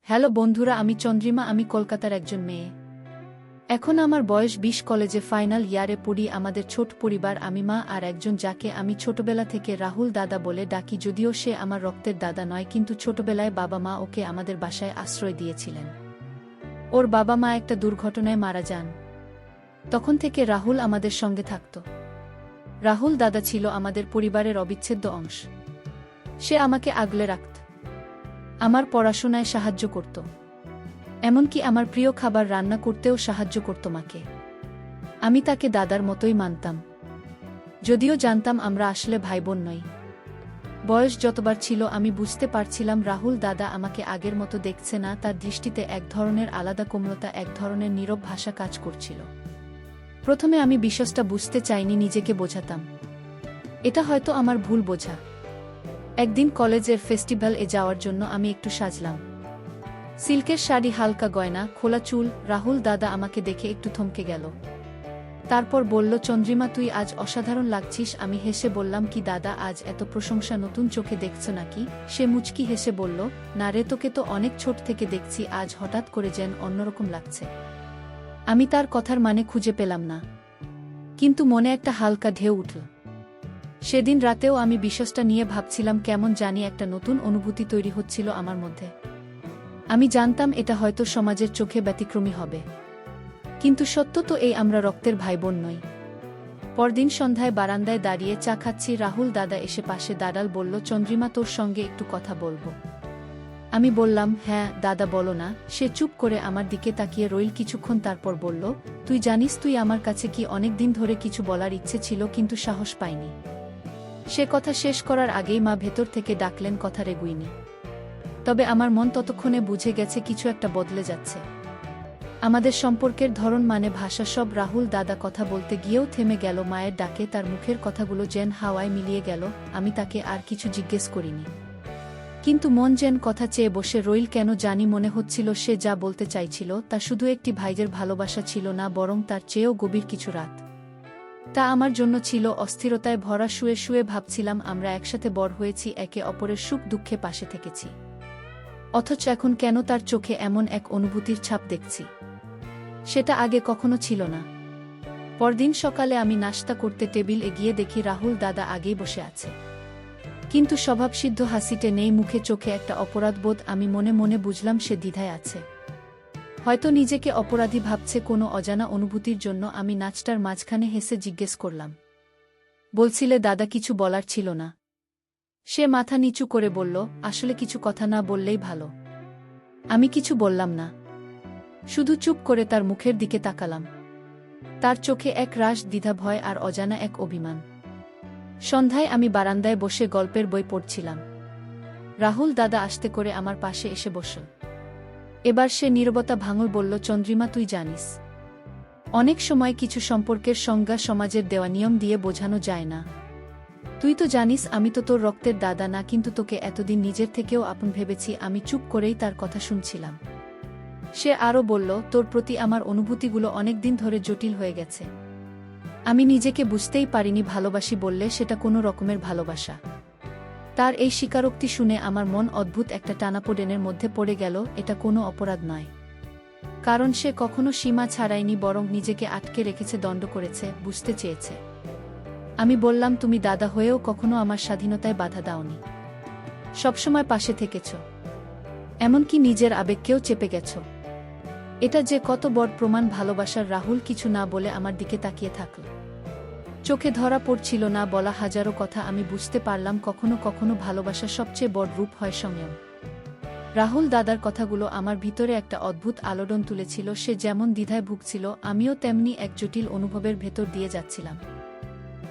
Hello বন্ধুরা, আমি চন্দ্রিমা। আমি কলকাতার একজন মেয়ে। এখন আমার বয়স ২০, কলেজে ফাইনাল ইয়ারে পড়ি। আমাদের ছোট পরিবার, আমি, মা আর একজন যাকে আমি ছোটবেলা থেকে রাহুল দাদা বলে ডাকি। যদিও সে আমার রক্তের দাদা নয়, কিন্তু ছোটবেলায় বাবা মা ওকে আমাদের বাসায় আশ্রয় দিয়েছিলেন। ওর বাবা মা একটা দুর্ঘটনায় মারা যান। তখন থেকে রাহুল আমাদের সঙ্গে থাকত। রাহুল দাদা ছিল আমাদের পরিবারের অবিচ্ছেদ্য অংশ। সে আমাকে আগলে রাখত, আমার পড়াশোনায় সাহায্য করত, এমনকি আমার প্রিয় খাবার রান্না করতেও সাহায্য করত মাকে। আমি তাকে দাদার মতোই মানতাম, যদিও জানতাম আমরা আসলে ভাই বোন নই। বয়স যতবার ছিল আমি বুঝতে পারছিলাম রাহুল দাদা আমাকে আগের মতো দেখছে না। তার দৃষ্টিতে এক ধরনের আলাদা কোমলতা, এক ধরনের নীরব ভাষা কাজ করছিল। প্রথমে আমি বিশ্বাসটা বুঝতে চাইনি, নিজেকে বোঝাতাম এটা হয়তো আমার ভুল বোঝা। একদিন কলেজের ফেস্টিভ্যাল-এ যাওয়ার জন্য আমি একটু সাজলাম। সিল্কের শাড়ি, হালকা গয়না, খোলা চুল। রাহুল দাদা আমাকে দেখে একটু থমকে গেল। তারপর বলল, চন্দ্রিমা, তুই আজ অসাধারণ লাগছিস। আমি হেসে বললাম, কি দাদা, আজ এত প্রশংসা নতুন চোখে দেখছো নাকি? সে মুচকি হেসে বলল, না রে, তোকে তো অনেক ছোট থেকে দেখছি, আজ হঠাৎ করে যেন অন্যরকম লাগছে। আমি তার কথার মানে খুঁজে পেলাম না, কিন্তু মনে একটা হালকা ঢেউ উঠল। সেদিন রাতেও আমি বিশ্বাসটা নিয়ে ভাবছিলাম, কেমন জানি একটা নতুন অনুভূতি তৈরি হচ্ছিল আমার মধ্যে। আমি জানতাম এটা হয়তো সমাজের চোখে ব্যতিক্রমী হবে, কিন্তু সত্য তো এই, আমরা রক্তের ভাই বোন নই। পরদিন সন্ধ্যায় বারান্দায় দাঁড়িয়ে চা খাচ্ছি। রাহুল দাদা এসে পাশে দাঁড়াল, বলল, চন্দ্রিমা, তোর সঙ্গে একটু কথা বলবো। আমি বললাম, হ্যাঁ দাদা, বলো না। সে চুপ করে আমার দিকে তাকিয়ে রইল কিছুক্ষণ, তারপর বলল, তুই জানিস, তুই আমার কাছে কি অনেক দিন ধরে কিছু বলার ইচ্ছে ছিল, কিন্তু সাহস পাইনি। সে কথা শেষ করার আগেই মা ভেতর থেকে ডাকলেন, কথা রেগুইনি। তবে আমার মন ততক্ষণে বুঝে গেছে কিছু একটা বদলে যাচ্ছে। আমাদের সম্পর্কের ধরন, মানে ভাষা, সব। রাহুল দাদা কথা বলতে গিয়েও থেমে গেল। মায়ের ডাকে তার মুখের কথাগুলো যেন হাওয়ায় মিলিয়ে গেল। আমি তাকে আর কিছু জিজ্ঞেস করিনি, কিন্তু মন যেন কথা চেয়ে বসে রইল। কেন জানি মনে হচ্ছিল সে যা বলতে চাইছিল তা শুধু একটি ভাইয়ের ভালোবাসা ছিল না, বরং তার চেয়েও গভীর কিছু। রাত তা আমার জন্য ছিল অস্থিরতায় ভরা। শুয়ে শুয়ে ভাবছিলাম, আমরা একসাথে বড় হয়েছি, একে অপরের সুখ দুঃখে পাশে থেকেছি, অথচ এখন কেন তার চোখে এমন এক অনুভূতির ছাপ দেখছি, সেটা আগে কখনো ছিল না। পরদিন সকালে আমি নাশতা করতে টেবিল এগিয়ে দেখি রাহুল দাদা আগেই বসে আছে, কিন্তু স্বভাবসিদ্ধ হাসিটে নেই মুখে, চোখে একটা অপরাধবোধ। আমি মনে মনে বুঝলাম সে দ্বিধায় আছে, হয়তো নিজেকে অপরাধী ভাবছে কোনো অজানা অনুভূতির জন্য। আমি নাচটার মাঝখানে হেসে জিজ্ঞেস করলাম, বলছিলে দাদা, কিছু বলার ছিল না? সে মাথা নিচু করে বলল, আসলে কিছু কথা না বললেই ভালো। আমি কিছু বললাম না, শুধু চুপ করে তার মুখের দিকে তাকালাম। তার চোখে এক রাশ দ্বিধা, ভয় আর অজানা এক অভিমান। সন্ধ্যায় আমি বারান্দায় বসে গল্পের বই পড়ছিলাম। রাহুল দাদা আস্তে করে আমার পাশে এসে বসল। এবার সে নীরবতা ভাঙল, বলল, চন্দ্রিমা, তুই জানিস, অনেক সময় কিছু সম্পর্কের সংজ্ঞা সমাজের দেওয়া নিয়ম দিয়ে বোঝানো যায় না। তুই তো জানিস আমি তো তোর রক্তের দাদা না, কিন্তু তোকে এতদিন নিজের থেকেও আপন ভেবেছি। আমি চুপ করেই তার কথা শুনছিলাম। সে আরও বলল, তোর প্রতি আমার অনুভূতিগুলো অনেক দিন ধরে জটিল হয়ে গেছে। আমি নিজেকে বুঝতেই পারিনি ভালোবাসি বললে সেটা কোনো রকমের ভালোবাসা। তার এই স্বীকারোক্তি শুনে আমার মন অদ্ভুত একটা টানাপোড়েনের মধ্যে পড়ে গেল। এটা কোনো অপরাধ নয়, কারণ সে কখনো সীমা ছাড়ায়নি, বরং নিজেকে আটকে রেখেছে, দণ্ড করেছে, বুঝতে চেয়েছে। আমি বললাম, তুমি দাদা হয়েও কখনো আমার স্বাধীনতায় বাধা দাওনি, সবসময় পাশে থেকেছ, এমনকি নিজের আবেগকেও চেপে গেছ। এটা যে কত বড় প্রমাণ ভালোবাসার। রাহুল কিছু না বলে আমার দিকে তাকিয়ে থাকল। চোখে ধরা পড়ছিল না বলা হাজারো কথা। আমি বুঝতে পারলাম, কখনো কখনো ভালোবাসার সবচেয়ে বড় রূপ হয় সংযম। রাহুল দাদার কথাগুলো আমার ভিতরে একটা অদ্ভুত আলোড়ন তুলেছিল। সে যেমন দ্বিধায় ভুগছিল, আমিও তেমনি এক জটিল অনুভবের ভেতর দিয়ে যাচ্ছিলাম।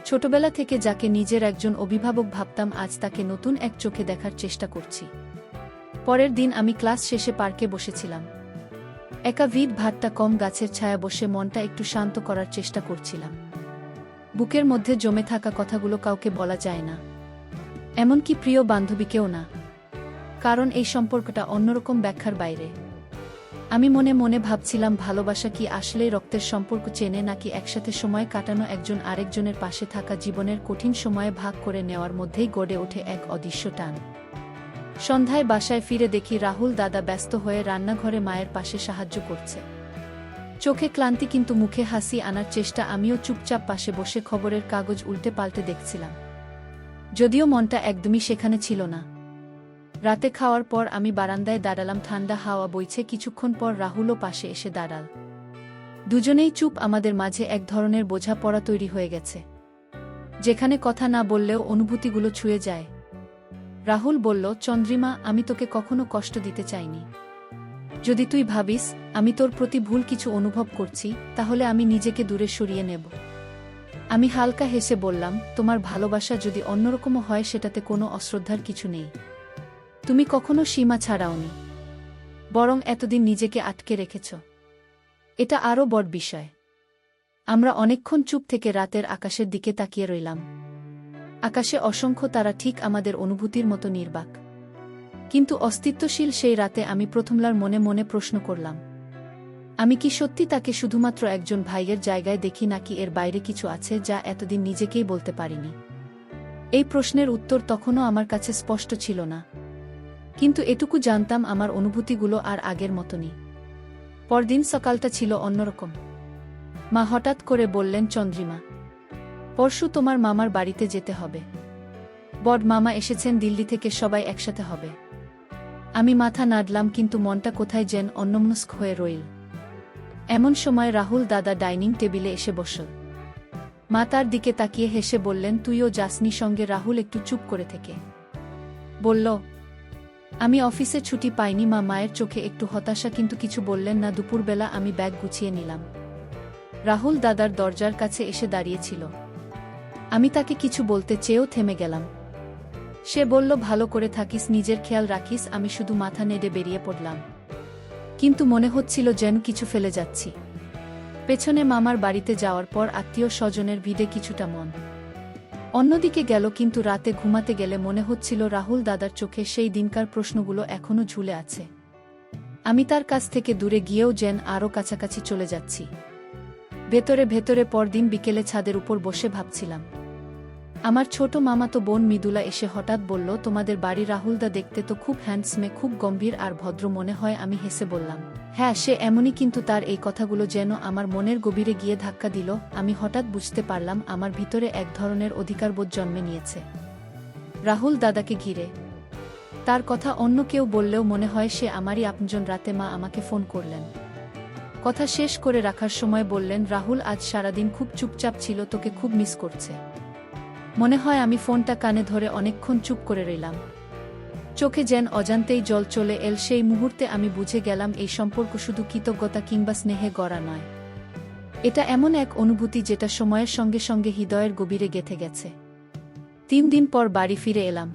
ছোটবেলা থেকে যাকে নিজের একজন অভিভাবক ভাবতাম, আজ তাকে নতুন এক চোখে দেখার চেষ্টা করছি। পরের দিন আমি ক্লাস শেষে পার্কে বসেছিলাম। একা ভিড় ভাট্টা কম, গাছের ছায়া বসে মনটা একটু শান্ত করার চেষ্টা করছিলাম। বুকের মধ্যে জমে থাকা কথাগুলো কাউকে বলা যায় না, এমনকি প্রিয় বান্ধবীকেও না, কারণ এই সম্পর্কটা অন্যরকম ব্যাখ্যার বাইরে। আমি মনে মনে ভাবছিলাম, ভালোবাসা কি আসলেই রক্তের সম্পর্ক চেনে, নাকি একসাথে সময় কাটানো, একজন আরেকজনের পাশে থাকা, জীবনের কঠিন সময়ে ভাগ করে নেওয়ার মধ্যেই গড়ে ওঠে এক অদৃশ্য টান। সন্ধ্যায় বাসায় ফিরে দেখি রাহুল দাদা ব্যস্ত হয়ে রান্নাঘরে মায়ের পাশে সাহায্য করছে। চোখে ক্লান্তি কিন্তু মুখে হাসি আনার চেষ্টা। আমিও চুপচাপ পাশে বসে খবরের কাগজ উল্টে পাল্টে দেখছিলাম, যদিও মনটা একদমই সেখানে ছিল না। রাতে খাওয়ার পর আমি বারান্দায় দাঁড়ালাম, ঠান্ডা হাওয়া বইছে। কিছুক্ষণ পর রাহুলও পাশে এসে দাঁড়াল। দুজনেই চুপ। আমাদের মাঝে এক ধরনের বোঝাপড়া তৈরি হয়ে গেছে, যেখানে কথা না বললেও অনুভূতিগুলো ছুঁয়ে যায়। রাহুল বলল, চন্দ্রিমা, আমি তোকে কখনো কষ্ট দিতে চাইনি। যদি তুই ভাবিস আমি তোর প্রতি ভুল কিছু অনুভব করছি, তাহলে আমি নিজেকে দূরে সরিয়ে নেব। আমি হালকা হেসে বললাম, তোমার ভালোবাসা যদি অন্যরকমও হয় সেটাতে কোনো অশ্রদ্ধার কিছু নেই। তুমি কখনো সীমা ছাড়াওনি, বরং এতদিন নিজেকে আটকে রেখেছ। এটা আরও বড় বিষয়। আমরা অনেকক্ষণ চুপ থেকে রাতের আকাশের দিকে তাকিয়ে রইলাম। আকাশে অসংখ্য তারা, ঠিক আমাদের অনুভূতির মতো নির্বাক, কিন্তু অস্তিত্বশীল। সেই রাতে আমি প্রথমবার মনে মনে প্রশ্ন করলাম, আমি কি সত্যি তাকে শুধুমাত্র একজন ভাইয়ের জায়গায় দেখি, নাকি এর বাইরে কিছু আছে যা এতদিন নিজেকেই বলতে পারিনি? এই প্রশ্নের উত্তর তখনও আমার কাছে স্পষ্ট ছিল না, কিন্তু এটুকু জানতাম, আমার অনুভূতিগুলো আর আগের মতনই। পরদিন সকালটা ছিল অন্যরকম। মা হঠাৎ করে বললেন, চন্দ্রিমা, পরশু তোমার মামার বাড়িতে যেতে হবে। বড় মামা এসেছেন দিল্লি থেকে, সবাই একসাথে হবে। আমি মাথা নাড়লাম, কিন্তু মনটা কোথায় যেন অন্যমনস্ক হয়ে রইল। এমন সময় রাহুল দাদা ডাইনিং টেবিলে এসে বসল। মা তার দিকে তাকিয়ে হেসে বললেন, তুইও যাসনি সঙ্গে? রাহুল একটু চুপ করে থেকে বলল, আমি অফিসে ছুটি পাইনি। মা মায়ের চোখে একটু হতাশা, কিন্তু কিছু বললেন না। দুপুরবেলা আমি ব্যাগ গুছিয়ে নিলাম। রাহুল দাদার দরজার কাছে এসে দাঁড়িয়েছিল। আমি তাকে কিছু বলতে চেয়েও থেমে গেলাম। সে বলল, ভালো করে থাকিস, নিজের খেয়াল রাখিস। আমি শুধু মাথা নেড়ে বেরিয়ে পড়লাম, কিন্তু মনে হচ্ছিল যেন কিছু ফেলে যাচ্ছি। পেছনে মামার বাড়িতে যাওয়ার পর আত্মীয় স্বজনের ভিড়ে কিছুটা মন অন্যদিকে গেল, কিন্তু রাতে ঘুমাতে গেলে মনে হচ্ছিল রাহুল দাদার চোখে সেই দিনকার প্রশ্নগুলো এখনো ঝুলে আছে। আমি তার কাছ থেকে দূরে গিয়েও যেন আরও কাছাকাছি চলে যাচ্ছি। ভেতরে ভেতরে পরদিন বিকেলে ছাদের উপর বসে ভাবছিলাম। আমার ছোট মামাতো বোন মৃদুলা এসে হঠাৎ বলল, তোমাদের বাড়ি রাহুলদা দেখতে তো খুব হ্যান্ডসমে, খুব গম্ভীর আর ভদ্র মনে হয়। আমি হেসে বললাম, হ্যাঁ সে এমনই, কিন্তু তার এই কথাগুলো যেন আমার মনের গভীরে গিয়ে ধাক্কা দিল। আমি হঠাৎ বুঝতে পারলাম আমার ভিতরে এক ধরনের অধিকারবোধ জন্মে নিয়েছে রাহুল দাদাকে ঘিরে। তার কথা অন্য কেউ বললেও মনে হয় সে আমারই আপনজন। রাতে মা আমাকে ফোন করলেন। কথা শেষ করে রাখার সময় বললেন, রাহুল আজ সারাদিন খুব চুপচাপ ছিল, তোকে খুব মিস করছে। মনে হয় আমি ফোনটা কানে ধরে অনেকক্ষণ চুপ করে রইলাম। চোখে যেন অজান্তেই জল চলে এল। সেই মুহূর্তে আমি বুঝে গেলাম, এই সম্পর্ক শুধু কৃতজ্ঞতা কিংবা স্নেহে গড়া নয়। এটা এমন এক অনুভূতি যেটা সময়ের সঙ্গে সঙ্গে হৃদয়ের গভীরে গেঁথে গেছে। 3 দিন পর বাড়ি ফিরে এলাম।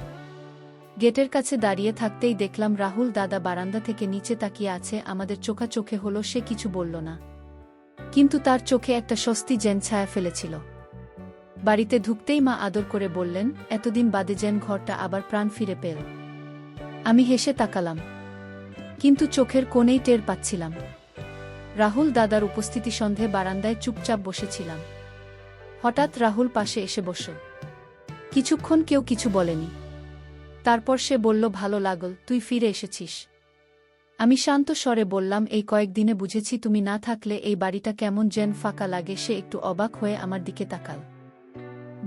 গেটের কাছে দাঁড়িয়ে থাকতেই দেখলাম রাহুল দাদা বারান্দা থেকে নিচে তাকিয়ে আছে। আমাদের চোখাচোখে হলো। সে কিছু বলল না, কিন্তু তার চোখে একটা স্বস্তি যেন ছায়া ফেলেছিল। বাড়িতে ঢুকতেই মা আদর করে বললেন, এতদিন বাদে যেন ঘরটা আবার প্রাণ ফিরে পেল। আমি হেসে তাকালাম, কিন্তু চোখের কোণেই টের পাচ্ছিলাম রাহুল দাদার উপস্থিতি। সন্ধে বারান্দায় চুপচাপ বসেছিলাম। হঠাৎ রাহুল পাশে এসে বসল। কিছুক্ষণ কেউ কিছু বলেনি। তারপর সে বলল, ভালো লাগল তুই ফিরে এসেছিস। আমি শান্ত স্বরে বললাম, এই কয়েকদিনে বুঝেছি তুমি না থাকলে এই বাড়িটা কেমন যেন ফাঁকা লাগে। সে একটু অবাক হয়ে আমার দিকে তাকাল।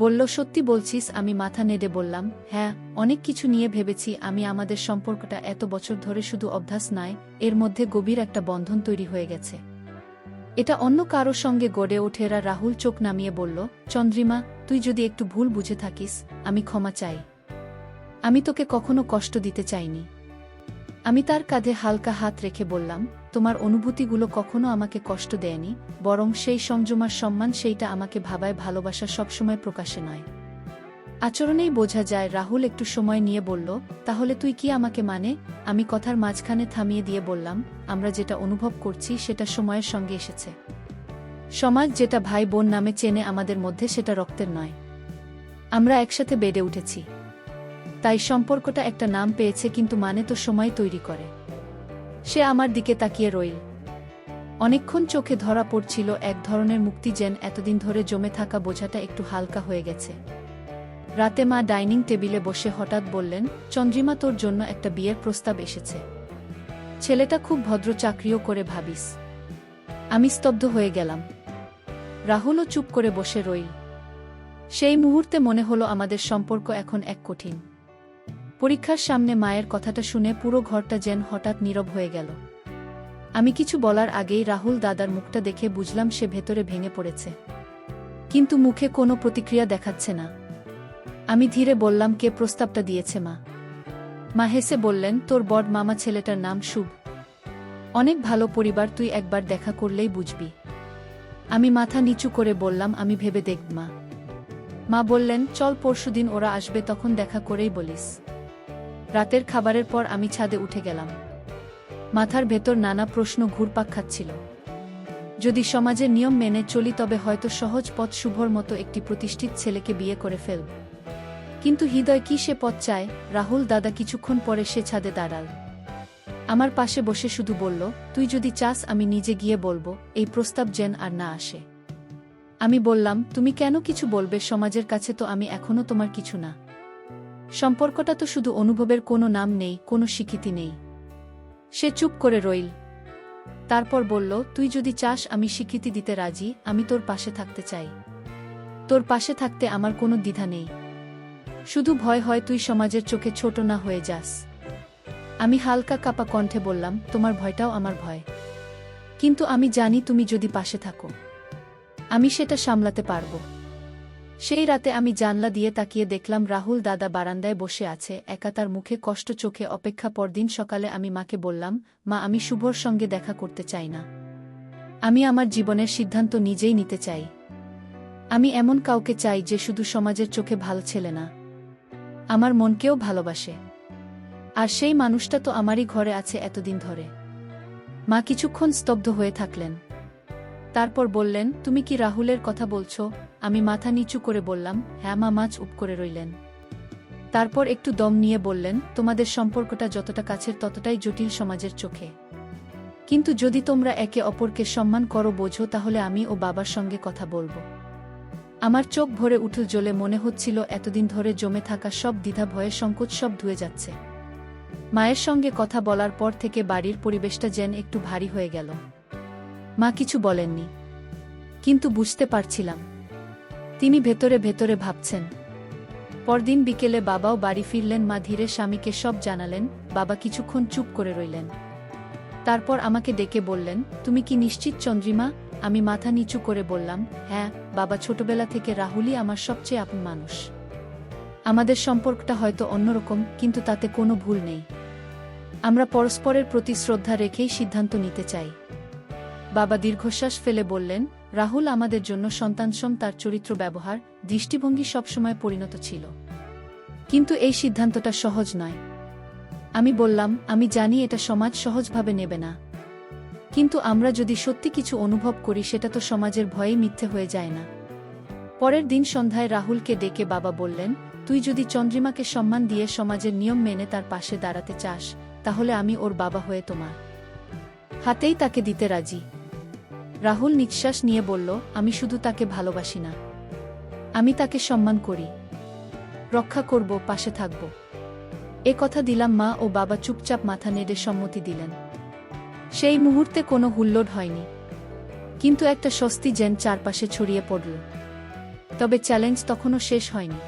বলল, সত্যি বলছিস? আমি মাথা নেড়ে বললাম, হ্যাঁ, অনেক কিছু নিয়ে ভেবেছি আমি। আমাদের সম্পর্কটা এত বছর ধরে শুধু অভ্যাস নয়, এর মধ্যে গভীর একটা বন্ধন তৈরি হয়ে গেছে। এটা অন্য কারো সঙ্গে গড়ে ওঠে। রাহুল চোখ নামিয়ে বলল, চন্দ্রিমা, তুই যদি একটু ভুল বুঝে থাকিস, আমি ক্ষমা চাই। আমি তোকে কখনো কষ্ট দিতে চাইনি। আমি তার কাঁধে হালকা হাত রেখে বললাম, তোমার অনুভূতিগুলো কখনো আমাকে কষ্ট দেয়নি, বরং সেই সংযম আর সম্মান, সেইটা আমাকে ভাবায় ভালোবাসা সবসময় প্রকাশে নয়, আচরণেই বোঝা যায়। রাহুল একটু সময় নিয়ে বলল, তাহলে তুই কি আমাকে মানে? আমি কথার মাঝখানে থামিয়ে দিয়ে বললাম, আমরা যেটা অনুভব করছি সেটা সময়ের সঙ্গে এসেছে। সমাজ যেটা ভাই বোন নামে চেনে আমাদের মধ্যে, সেটা রক্তের নয়। আমরা একসাথে বেড়ে উঠেছি, তাই সম্পর্কটা একটা নাম পেয়েছে, কিন্তু মানে তো সময় তৈরি করে। সে আমার দিকে তাকিয়ে রইল। অনেকক্ষণ চোখে ধরা পড়ছিল এক ধরনের মুক্তি, যেন এতদিন ধরে জমে থাকা বোঝাটা একটু হালকা হয়ে গেছে। রাতে মা ডাইনিং টেবিলে বসে হঠাৎ বললেন, চন্দ্রিমা, তোর জন্য একটা বিয়ের প্রস্তাব এসেছে। ছেলেটা খুব ভদ্র, চাকরিও করে, ভাবিস। আমি স্তব্ধ হয়ে গেলাম। রাহুলও চুপ করে বসে রইল। সেই মুহূর্তে মনে হলো আমাদের সম্পর্ক এখন এক কঠিন পরীক্ষার সামনে। মায়ের কথাটা শুনে পুরো ঘরটা যেন হঠাৎ নীরব হয়ে গেল। আমি কিছু বলার আগেই রাহুল দাদার মুখটা দেখে বুঝলাম সে ভেতরে ভেঙে পড়েছে, কিন্তু মুখে কোনো প্রতিক্রিয়া দেখাচ্ছে না। আমি ধীরে বললাম, কে প্রস্তাবটা দিয়েছে মা? মা হেসে বললেন, তোর বড় মামা, ছেলেটার নাম শুভ। অনেক ভালো পরিবার, তুই একবার দেখা করলেই বুঝবি। আমি মাথা নিচু করে বললাম, আমি ভেবে দেখব মা। মা বললেন, চল, পরশুদিন ওরা আসবে, তখন দেখা করেই বলিস। রাতের খাবারের পর আমি ছাদে উঠে গেলাম। মাথার ভেতর নানা প্রশ্ন ঘুরপাক খাচ্ছিল। যদি সমাজের নিয়ম মেনে চলি তবে হয়তো সহজ পথ, শুভর মতো একটি প্রতিষ্ঠিত ছেলেকে বিয়ে করে ফেলব। কিন্তু হৃদয় কি সে পথ চায়? রাহুল দাদা কিছুক্ষণ পরে সে ছাদে দাঁড়াল। আমার পাশে বসে শুধু বলল, তুই যদি চাস আমি নিজে গিয়ে বলবো এই প্রস্তাব যেন আর না আসে। আমি বললাম, তুমি কেন কিছু বলবে? সমাজের কাছে তো আমি এখনো তোমার কিছু না। সম্পর্কটা তো শুধু অনুভবের, কোনো নাম নেই, কোনো স্বীকৃতি নেই। সে চুপ করে রইল। তারপর বলল, তুই যদি চাস আমি স্বীকৃতি দিতে রাজি, আমি তোর পাশে থাকতে চাই। তোর পাশে থাকতে আমার কোনো দ্বিধা নেই। শুধু ভয় হয় তুই সমাজের চোখে ছোট না হয়ে যাস। আমি হালকা কাঁপা কণ্ঠে বললাম, তোমার ভয়টাও আমার ভয়। কিন্তু আমি জানি তুমি যদি পাশে থাকো আমি সেটা সামলাতে পারব। সেই রাতে আমি জানলা দিয়ে তাকিয়ে দেখলাম রাহুল দাদা বারান্দায় বসে আছে, একা, তার মুখে কষ্ট, চোখে অপেক্ষা। পরদিন সকালে আমি মাকে বললাম, মা, আমি শুভর সঙ্গে দেখা করতে চাই না। আমি আমার জীবনের সিদ্ধান্ত নিজেই নিতে চাই। আমি এমন কাউকে চাই যে শুধু সমাজের চোখে ভালো ছেলে না, আমার মনকেও ভালোবাসে। আর সেই মানুষটা তো আমারই ঘরে আছে এতদিন ধরে। মা কিছুক্ষণ স্তব্ধ হয়ে থাকলেন। তারপর বললেন, তুমি কি রাহুলের কথা বলছো? আমি মাথা নিচু করে বললাম, হ্যাঁ মা। মাছ উপ করে রইলেন। তারপর একটু দম নিয়ে বললেন, তোমাদের সম্পর্কটা যতটা কাছের ততটাই জটিল সমাজের চোখে। কিন্তু যদি তোমরা একে অপরকে সম্মান করো, বোঝো, তাহলে আমি ও বাবার সঙ্গে কথা বলবো। আমার চোখ ভরে উঠল জ্বলে। মনে হচ্ছিল এতদিন ধরে জমে থাকা সব দ্বিধা, ভয়ে, সংকোচ সব ধুয়ে যাচ্ছে। মায়ের সঙ্গে কথা বলার পর থেকে বাড়ির পরিবেশটা যেন একটু ভারী হয়ে গেল। মা কিছু বলেননি, কিন্তু বুঝতে পারছিলাম তিনি ভেতরে ভেতরে ভাবছেন। পরদিন বিকেলে বাবাও বাড়ি ফিরলেন। মা ধীরে স্বামীকে সব জানালেন। বাবা কিছুক্ষণ চুপ করে রইলেন। তারপর আমাকে ডেকে বললেন, তুমি কি নিশ্চিত চন্দ্রিমা? আমি মাথা নিচু করে বললাম, হ্যাঁ বাবা, ছোটবেলা থেকে রাহুলই আমার সবচেয়ে আপন মানুষ। আমাদের সম্পর্কটা হয়তো অন্যরকম, কিন্তু তাতে কোনো ভুল নেই। আমরা পরস্পরের প্রতি শ্রদ্ধা রেখেই সিদ্ধান্ত নিতে চাই। বাবা দীর্ঘশ্বাস ফেলে বললেন, রাহুল আমাদের জন্য সন্তানসম, তার চরিত্র, ব্যবহার, দৃষ্টিভঙ্গি সবসময় পরিণত ছিল। কিন্তু এই সিদ্ধান্তটা সহজ নয়। আমি বললাম, আমি জানি এটা সমাজ সহজভাবে নেবে না, কিন্তু আমরা যদি সত্যি কিছু অনুভব করি সেটা তো সমাজের ভয়েই মিথ্যে হয়ে যায় না। পরের দিন সন্ধ্যায় রাহুলকে ডেকে বাবা বললেন, তুই যদি চন্দ্রিমাকে সম্মান দিয়ে সমাজের নিয়ম মেনে তার পাশে দাঁড়াতে চাস, তাহলে আমি ওর বাবা হয়ে তোমার হাতেই তাকে দিতে রাজি। রাহুল নিঃশ্বাস নিয়ে বলল, আমি শুধু তাকে ভালোবাসি না, আমি তাকে সম্মান করি, রক্ষা করব, পাশে থাকব। এ কথা দিলাম। মা ও বাবা চুপচাপ মাথা নেড়ে সম্মতি দিলেন। সেই মুহূর্তে কোনো হুল্লোড় হয়নি, কিন্তু একটা স্বস্তি যেন চারপাশে ছড়িয়ে পড়ল। তবে চ্যালেঞ্জ তখনও শেষ হয়নি।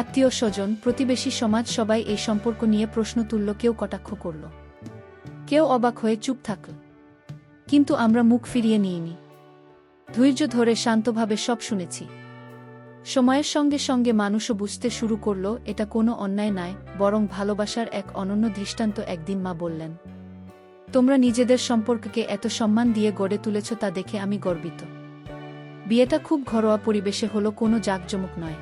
আত্মীয় স্বজন, প্রতিবেশী, সমাজ, সবাই এই সম্পর্ক নিয়ে প্রশ্ন তুলল। কেউ কটাক্ষ করল, কেউ অবাক হয়ে চুপ থাকল। কিন্তু আমরা মুখ ফিরিয়ে নিইনি। ধৈর্য ধরে শান্তভাবে সব শুনেছি। সময়ের সঙ্গে সঙ্গে মানুষও বুঝতে শুরু করল এটা কোনো অন্যায় নয়, বরং ভালোবাসার এক অনন্য দৃষ্টান্ত। একদিন মা বললেন, তোমরা নিজেদের সম্পর্ককে এত সম্মান দিয়ে গড়ে তুলেছ, তা দেখে আমি গর্বিত। বিয়েটা খুব ঘরোয়া পরিবেশে হলো, কোনো জাঁকজমক নয়।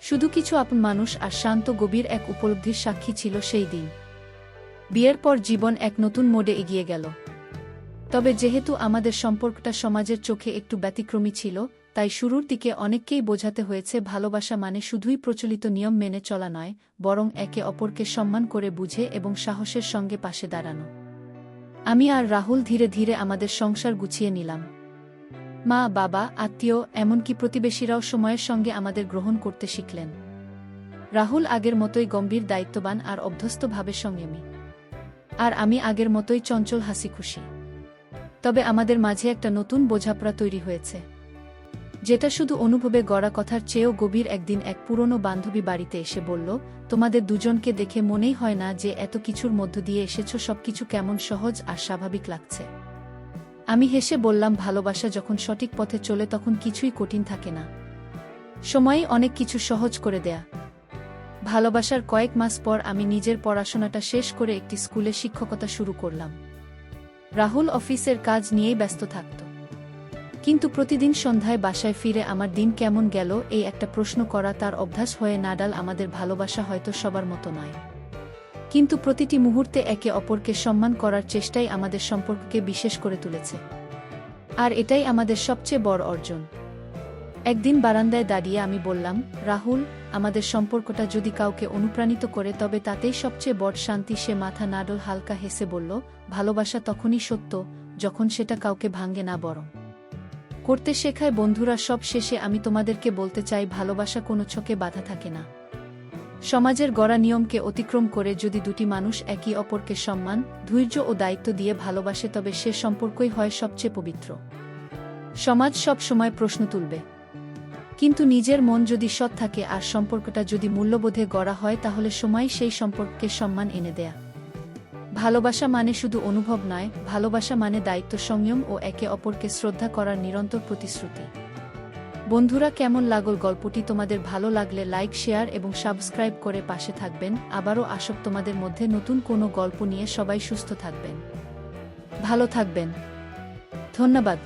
শুধু কিছু আপন মানুষ আর শান্ত, গভীর এক উপলব্ধির সাক্ষী ছিল সেই দিন। বিয়ের পর জীবন এক নতুন মোডে এগিয়ে গেল। তবে যেহেতু আমাদের সম্পর্কটা সমাজের চোখে একটু ব্যতিক্রমী ছিল, তাই শুরুর দিকে অনেককেই বোঝাতে হয়েছে ভালোবাসা মানে শুধুই প্রচলিত নিয়ম মেনে চলা নয়, বরং একে অপরকে সম্মান করে, বুঝে এবং সাহসের সঙ্গে পাশে দাঁড়ানো। আমি আর রাহুল ধীরে ধীরে আমাদের সংসার গুছিয়ে নিলাম। মা, বাবা, আত্মীয়, এমনকি প্রতিবেশীরাও সময়ের সঙ্গে আমাদের গ্রহণ করতে শিখলেন। রাহুল আগের মতোই গম্ভীর, দায়িত্ববান আর অভ্যস্তভাবে সংযমী। আর আমি আগের মতোই চঞ্চল, হাসিখুশি। তবে আমাদের মাঝে একটা নতুন বোঝাপড়া তৈরি হয়েছে, যেটা শুধু অনুভবে গড়া কথার চেয়েও গভীর। একদিন এক পুরনো বান্ধবী বাড়িতে এসে বলল, তোমাদের দুজনকে দেখে মনেই হয় না যে এত কিছুর মধ্য দিয়ে এসেছ, সবকিছু কেমন সহজ আর স্বাভাবিক লাগছে। আমি হেসে বললাম, ভালোবাসা যখন সঠিক পথে চলে তখন কিছুই কঠিন থাকে না, সময়ই অনেক কিছু সহজ করে দেয়া। ভালোবাসার কয়েক মাস পর আমি নিজের পড়াশোনাটা শেষ করে একটি স্কুলে শিক্ষকতা শুরু করলাম। রাহুল অফিসের কাজ নিয়েই ব্যস্ত থাকত, কিন্তু প্রতিদিন সন্ধ্যায় বাসায় ফিরে আমার দিন কেমন গেল এই একটা প্রশ্ন করা তার অভ্যাস হয়ে নাডাল। আমাদের ভালোবাসা হয়তো সবার মতো নয়, কিন্তু প্রতিটি মুহূর্তে একে অপরকে সম্মান করার চেষ্টাই আমাদের সম্পর্ককে বিশেষ করে তুলেছে। আর এটাই আমাদের সবচেয়ে বড় অর্জন। একদিন বারান্দায় দাঁড়িয়ে আমি বললাম, রাহুল, আমাদের সম্পর্কটা যদি কাউকে অনুপ্রাণিত করে তবে তাতেই সবচেয়ে বড় শান্তি। সে মাথা নাড়ল, হালকা হেসে বলল, ভালোবাসা তখনই সত্য যখন সেটা কাউকে ভাঙে না, বরং করতে শেখায়। বন্ধুরা, সব শেষে আমি তোমাদেরকে বলতে চাই, ভালোবাসা কোনো ছকে বাধা থাকে না। সমাজের গড়া নিয়মকে অতিক্রম করে যদি দুটি মানুষ একে অপরকে সম্মান, ধৈর্য ও দায়িত্ব দিয়ে ভালোবাসে তবে সে সম্পর্কই হয় সবচেয়ে পবিত্র। সমাজ সব সময় প্রশ্ন তুলবে, কিন্তু নিজের মন যদি সৎ থাকে আর সম্পর্কটা যদি মূল্যবোধে গড়া হয় তাহলে সময় সেই সম্পর্ককে সম্মান এনে দেয়া। ভালোবাসা মানে শুধু অনুভব নয়, ভালোবাসা মানে দায়িত্ব, সংযম ও একে অপরকে শ্রদ্ধা করার নিরন্তর প্রতিশ্রুতি। বন্ধুরা, কেমন লাগল গল্পটি? তোমাদের ভালো লাগলে লাইক, শেয়ার এবং সাবস্ক্রাইব করে পাশে থাকবেন। আবারও আসব তোমাদের মধ্যে নতুন কোনো গল্প নিয়ে। সবাই সুস্থ থাকবেন, ভালো থাকবেন। ধন্যবাদ।